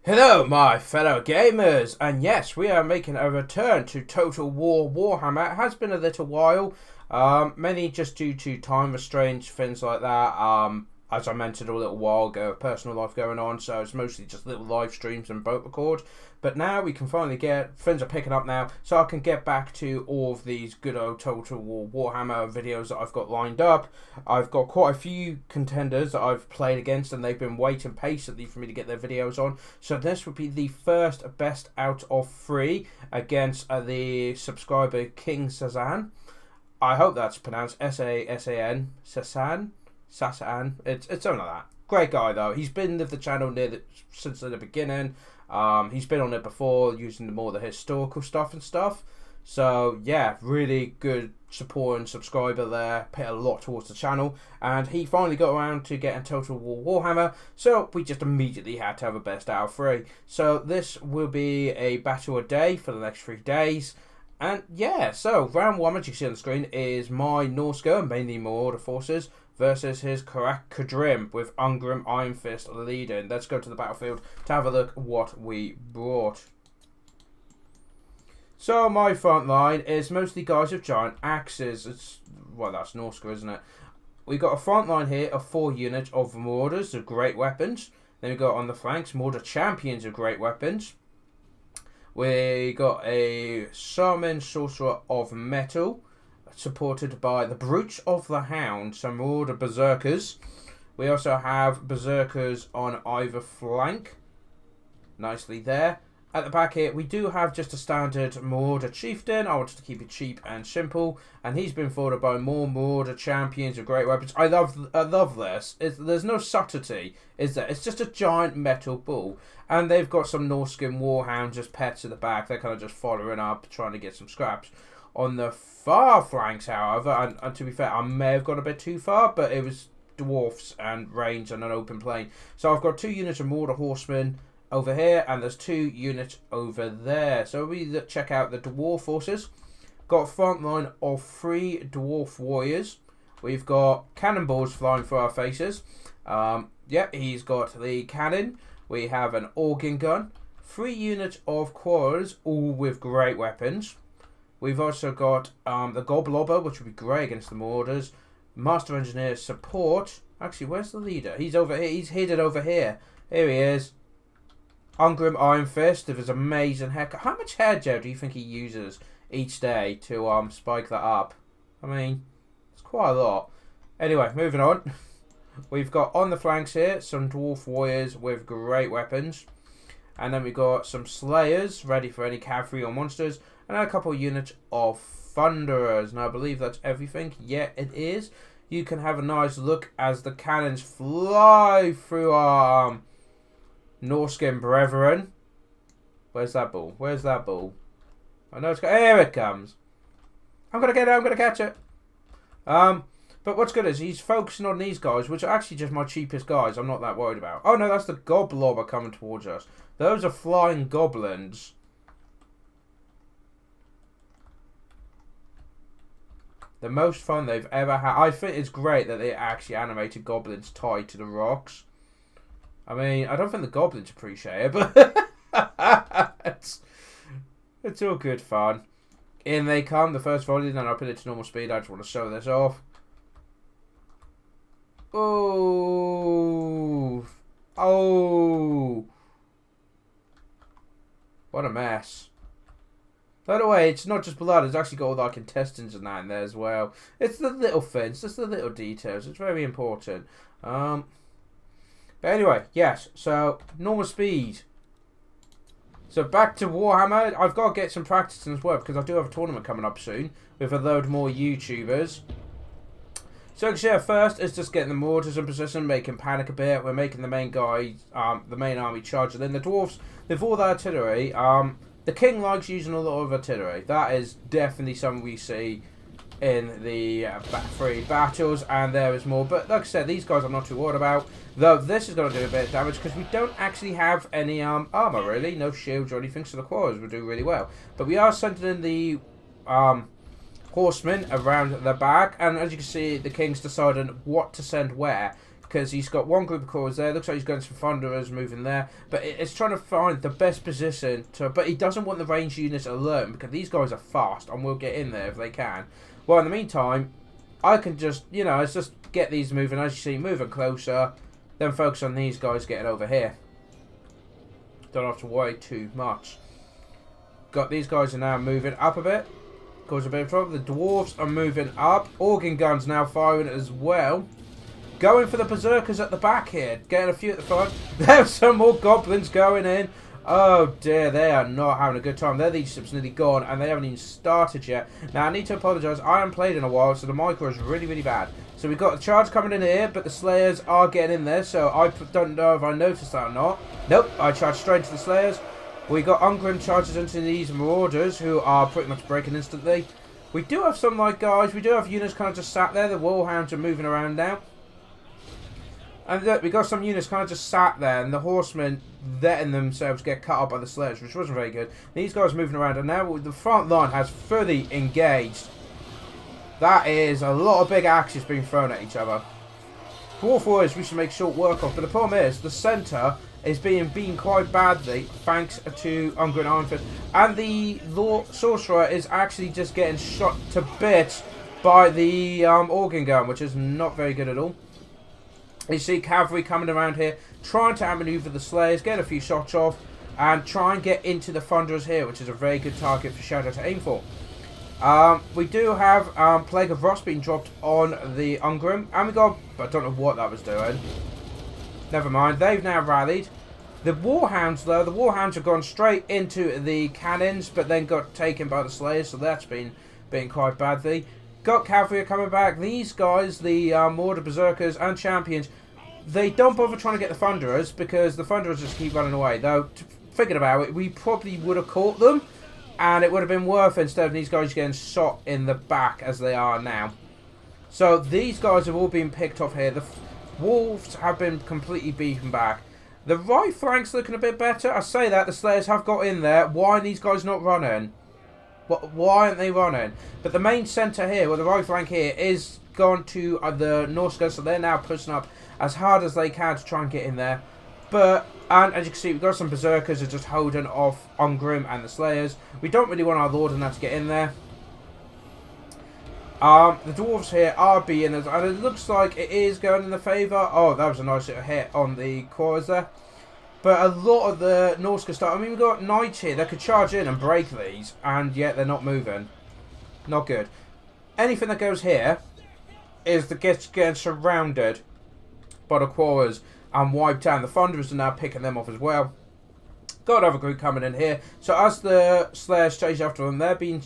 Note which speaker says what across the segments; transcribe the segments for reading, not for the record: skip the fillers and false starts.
Speaker 1: Hello, my fellow gamers, and yes, we are making a return to Total War Warhammer. It has been a little while, mainly just due to time restraints, things like that. As I mentioned a little while ago, personal life going on, so it's mostly just little live streams and boat record. But now we can finally things are picking up now, so I can get back to all of these good old Total War Warhammer videos that I've got lined up. I've got quite a few contenders that I've played against, and they've been waiting patiently for me to get their videos on. So this would be the first best out of three against the subscriber King Sasan. I hope that's pronounced S-A-S-A-N, Sasan. Sasan, it's something like that. Great guy though. He's been with the channel since the beginning. He's been on it before, using more the historical stuff and stuff. So yeah, really good support and subscriber there. Put a lot towards the channel, and he finally got around to getting Total War Warhammer. So we just immediately had to have a best out of three. So this will be a battle a day for the next 3 days. And yeah, so round one, as you see on the screen, is my Norsca, mainly Marauder forces, versus his Kadrim with Ungrim Iron Fist leading. Let's go to the battlefield to have a look at what we brought. So my front line is mostly guys with giant axes. Well, that's Norsca, isn't it? We got a front line here of 4 units of Marauders of great weapons. Then we got on the flanks Marauder champions of great weapons. We got a Summon Sorcerer of Metal, supported by the Brutes of the Hound, some Marauder Berserkers. We also have Berserkers on either flank. Nicely there. At the back here, we do have just a standard Marauder Chieftain. I wanted to keep it cheap and simple. And he's been followed by more Marauder Champions of great weapons. I love this. There's no subtlety, is there? It's just a giant metal bull. And they've got some Norscan Warhounds as pets at the back. They're kind of just following up, trying to get some scraps. On the far flanks, however, and to be fair, I may have gone a bit too far, but it was Dwarfs and range and an open plain. So I've got 2 units of Marauder Horsemen over here, and there's 2 units over there. So we check out the Dwarf forces. Got a front line of 3 Dwarf warriors. We've got cannonballs flying through our faces. Yep, he's got the cannon. We have an organ gun. 3 units of quarrels, all with great weapons. We've also got the Goblobber, which would be great against the Marauders. Master Engineer support. Actually, where's the leader? He's over here. He's hidden over here. Here he is. Ungrim Iron Fist with his amazing haircut. How much hair gel do you think he uses each day to spike that up? I mean, it's quite a lot. Anyway, moving on. We've got on the flanks here some Dwarf Warriors with great weapons. And then we've got some Slayers ready for any cavalry or monsters. And a couple of units of Thunderers. Now, I believe that's everything. Yeah, it is. You can have a nice look as the cannons fly through our Norscan brethren. Where's that ball? Where's that ball? I know it's... Here it comes. I'm going to get it. I'm going to catch it. But what's good is he's focusing on these guys, which are actually just my cheapest guys. I'm not that worried about. Oh, no, that's the Goblobber coming towards us. Those are flying goblins. The most fun they've ever had. I think it's great that they actually animated goblins tied to the rocks. I mean, I don't think the goblins appreciate it, but it's all good fun. In they come, the first volley, then I put it to normal speed. I just want to show this off. Oh. Oh. What a mess. By the way, it's not just blood, it's actually got all like intestines and that in there as well. It's the little things, just the little details. It's very important. But anyway, yes, so normal speed. So back to Warhammer. I've got to get some practice in as well, because I do have a tournament coming up soon with a load more YouTubers. So yeah, first is just getting the Marauders in position, making panic a bit. We're making the main guy, the main army charge, and then the Dwarfs, with all the artillery. The King likes using a lot of artillery. That is definitely something we see in the 3 battles, and there is more. But like I said, these guys I'm not too worried about. Though this is going to do a bit of damage because we don't actually have any armor really, no shields or anything. So the quarrels will do really well. But we are sending in the horsemen around the back, and as you can see, the King's deciding what to send where. because he's got one group of cores there. Looks like he's going some Thunderers moving there, but it's trying to find the best position to. But he doesn't want the ranged units alone because these guys are fast and will get in there if they can. Well, in the meantime, I can just, you know, let's just get these moving, as you see, moving closer, then focus on these guys getting over here. Don't have to worry too much. Got these guys are now moving up a bit. Cause a bit of trouble. The dwarfs are moving up. Organ guns now firing as well. Going for the berserkers at the back here. Getting a few at the front. There's some more goblins going in. Oh dear, they are not having a good time. Their leadership's nearly gone and they haven't even started yet. Now I need to apologise. I haven't played in a while, so the micro is really, really bad. So we've got a charge coming in here, but the Slayers are getting in there. So I don't know if I noticed that or not. Nope, I charged straight to the Slayers. We got Ungrim charges into these Marauders, who are pretty much breaking instantly. We do have some like guys. We do have units kind of just sat there. The Warhounds are moving around now. And look, we got some units kind of just sat there, and the Horsemen letting themselves get cut up by the Slayers, which wasn't very good. These guys moving around, and now the front line has fully engaged. That is a lot of big axes being thrown at each other. Dwarf Warriors we should make short work of, but the problem is the centre is being beaten quite badly thanks to Ungrim Ironfist, and the Sorcerer is actually just getting shot to bits by the organ gun, which is not very good at all. You see cavalry coming around here, trying to outmaneuver the Slayers, get a few shots off, and try and get into the Thunderers here, which is a very good target for Shadow to aim for. We do have Plague of Rust being dropped on the Ungrim, and we got, I don't know what that was doing. Never mind, they've now rallied. The Warhounds, though, the Warhounds have gone straight into the cannons, but then got taken by the Slayers, so that's been quite badly. Got Cavalry coming back. These guys, the Mordor Berserkers and Champions, they don't bother trying to get the Thunderers, because the Thunderers just keep running away. Though, thinking about it, we probably would have caught them, and it would have been worth it instead of these guys getting shot in the back as they are now. So these guys have all been picked off here. The Wolves have been completely beaten back. The right flank's looking a bit better. I say that, the Slayers have got in there. Why are these guys not running? Why aren't they running? But the main centre here, well, the right flank here, is gone to the Norsca, so they're now pushing up as hard as they can to try and get in there. But, and as you can see, we've got some Berserkers are just holding off Ungrim and the Slayers. We don't really want our Lord and that to get in there. The Dwarves here are being, and it looks like it is going in the favour. Oh, that was a nice little hit on the cores there. But a lot of the Norsca stuff, I mean, we've got Knights here that could charge in and break these, and yet they're not moving. Not good. Anything that goes here is that gets surrounded by the Quarrers and wiped out. The Thunderers are now picking them off as well. Got another group coming in here. So as the Slayers chase after them, they're being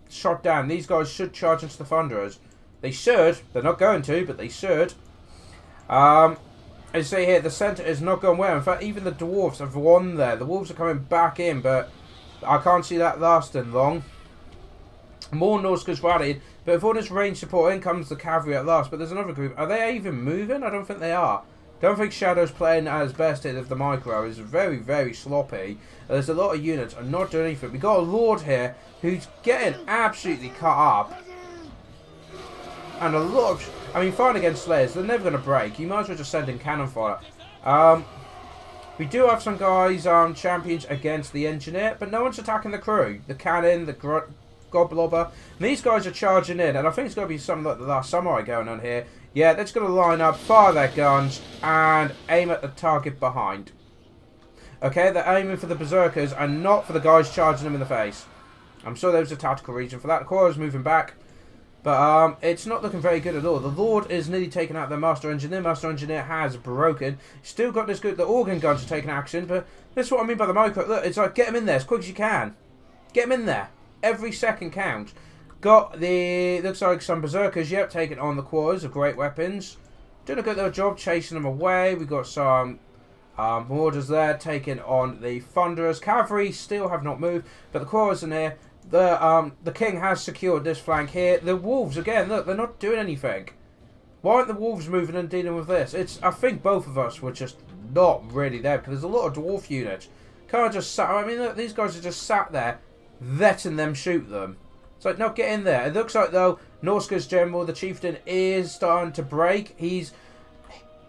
Speaker 1: shot down. These guys should charge into the Thunderers. They should. They're not going to, but they should. As you see here, the centre is not going well. In fact, even the Dwarfs have won there. The Wolves are coming back in, but I can't see that lasting long. More Norsca's rallied, but with all this range support, in comes the cavalry at last. But there's another group. Are they even moving? I don't think they are. Don't think Shadow's playing as best here of the micro. Is very, very sloppy. There's a lot of units and not doing anything. We've got a Lord here who's getting absolutely cut up. And a lot of... I mean, fighting against Slayers, they're never going to break. You might as well just send in cannon fire. We do have some guys, champions against the Engineer, but no one's attacking the crew. The cannon, the Goblobber. And these guys are charging in, and I think it's going to be something like the last Samurai going on here. Yeah, they're just going to line up, fire their guns, and aim at the target behind. Okay, they're aiming for the Berserkers and not for the guys charging them in the face. I'm sure there was a tactical reason for that. The Quarrel's moving back. But it's not looking very good at all. The Lord is nearly taken out their Master Engineer. Master Engineer has broken. Still got this good. The organ guns are taking action. But this is what I mean by the micro. Look, it's like, get them in there as quick as you can. Get them in there. Every second counts. Got the, looks like some Berserkers, yep, taking on the Quarrels of great weapons. Doing a good little job chasing them away. We've got some Marauders there taking on the Thunderers. Cavalry still have not moved, but the Quarrels in here. The King has secured this flank here. The Wolves, again, look, they're not doing anything. Why aren't the Wolves moving and dealing with this? I think both of us were just not really there, because there's a lot of Dwarf units. Can't just sat, I mean, look, these guys are just sat there, letting them shoot them. It's like, no, get in there. It looks like, though, Norsca's general, the chieftain, is starting to break. He's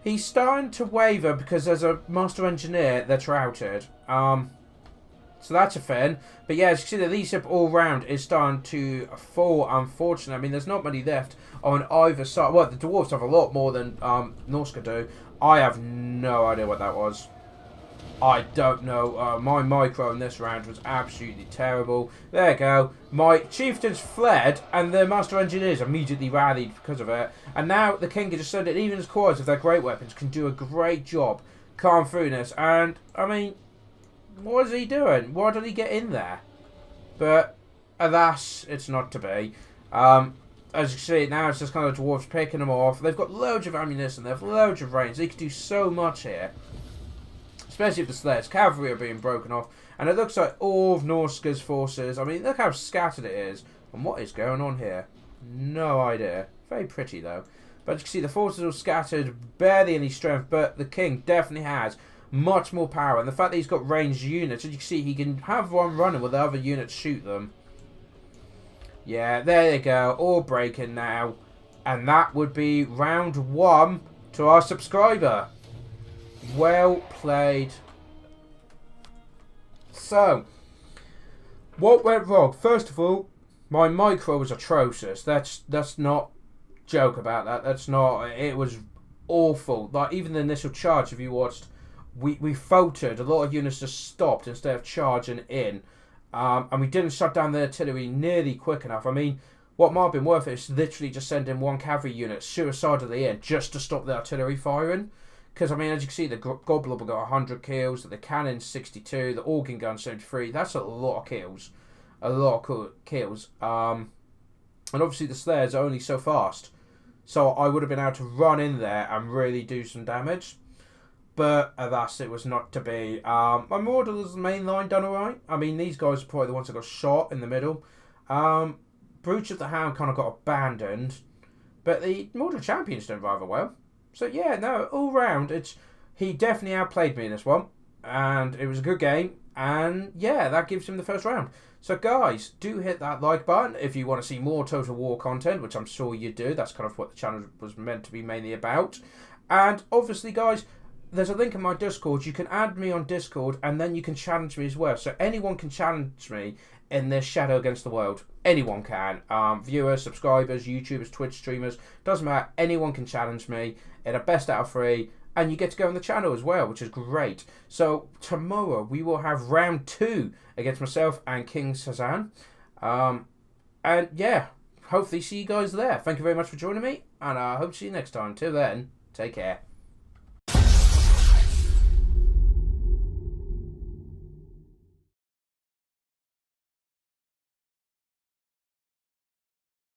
Speaker 1: He's starting to waver because there's a Master Engineer that's routed. So that's a thing. But yeah, as you can see, the leadership all round is starting to fall, unfortunately. I mean, there's not many left on either side. Well, the Dwarfs have a lot more than Norsca do. I have no idea what that was. I don't know. My micro in this round was absolutely terrible. There you go. My chieftains fled, and the Master Engineers immediately rallied because of it. And now the King has just said that even his quads with their great weapons can do a great job calm through this. And, I mean, what is he doing? Why did he get in there? But, alas, it's not to be. As you can see, now it's just kind of Dwarves picking them off. They've got loads of ammunition. They have loads of range. They can do so much here. Especially if the Slayers. Cavalry are being broken off. And it looks like all of Norsca's forces. I mean, look how scattered it is. And what is going on here? No idea. Very pretty, though. But you can see the forces are scattered. Barely any strength. But the King definitely has much more power. And the fact that he's got ranged units. As you can see, he can have one running with the other units shoot them. Yeah, there you go. All breaking now. And that would be round 1 to our subscriber. Well played. So, what went wrong? First of all, my micro was atrocious. That's not joke about that. That's not. It was awful. Like even the initial charge, if you watched, we faltered. A lot of units just stopped instead of charging in, and we didn't shut down the artillery nearly quick enough. I mean, what might have been worth it is literally just sending one cavalry unit suicidally in just to stop the artillery firing. Because, I mean, as you can see, the Gobbler got 100 kills, the Cannon 62, the Organ Gun 73. That's a lot of kills. A lot of kills. And obviously the Slayers are only so fast. So I would have been able to run in there and really do some damage. But, alas, it was not to be. My Marauders main line done alright. I mean, these guys are probably the ones that got shot in the middle. Brooch of the Hound kind of got abandoned. But the Mordor Champions done rather well. So yeah, no, all round, he definitely outplayed me in this one, and it was a good game, and yeah, that gives him the first round. So guys, do hit that like button if you want to see more Total War content, which I'm sure you do. That's kind of what the channel was meant to be mainly about. And obviously, guys, there's a link in my Discord. You can add me on Discord, and then you can challenge me as well. So anyone can challenge me in this Shadow Against the World. Anyone can. Viewers, subscribers, YouTubers, Twitch streamers. Doesn't matter. Anyone can challenge me in a best out of 3. And you get to go on the channel as well, which is great. So tomorrow we will have round 2 against myself and King Sasan. And yeah, hopefully see you guys there. Thank you very much for joining me. And I hope to see you next time. Till then, take care.